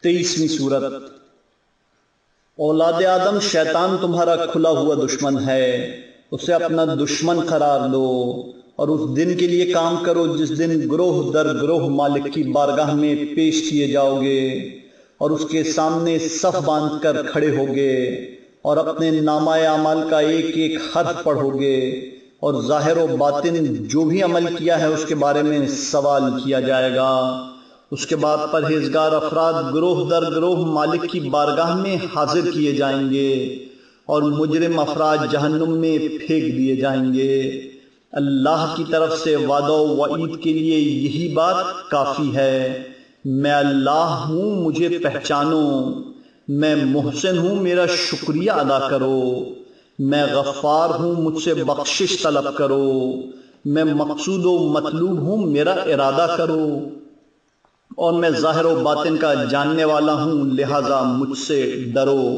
23ویں سورت۔ اولاد آدم شیطان تمہارا کھلا ہوا دشمن ہے، اسے اپنا دشمن قرار لو اور اس دن کے لیے کام کرو جس دن گروہ در گروہ مالک کی بارگاہ میں پیش کیے جاؤ گے اور اس کے سامنے صف باندھ کر کھڑے ہوگے اور اپنے نامہ اعمال کا ایک ایک حرف پڑھو گے اور ظاہر و باطن جو بھی عمل کیا ہے اس کے بارے میں سوال کیا جائے گا۔ اس کے بعد پرہیزگار افراد گروہ در گروہ مالک کی بارگاہ میں حاضر کیے جائیں گے اور مجرم افراد جہنم میں پھینک دیے جائیں گے۔ اللہ کی طرف سے وعدہ و وعید کے لیے یہی بات کافی ہے۔ میں اللہ ہوں، مجھے پہچانو، میں محسن ہوں، میرا شکریہ ادا کرو، میں غفار ہوں، مجھ سے بخشش طلب کرو، میں مقصود و مطلوب ہوں، میرا ارادہ کرو، اور میں ظاہر و باطن کا جاننے والا ہوں، لہذا مجھ سے ڈرو۔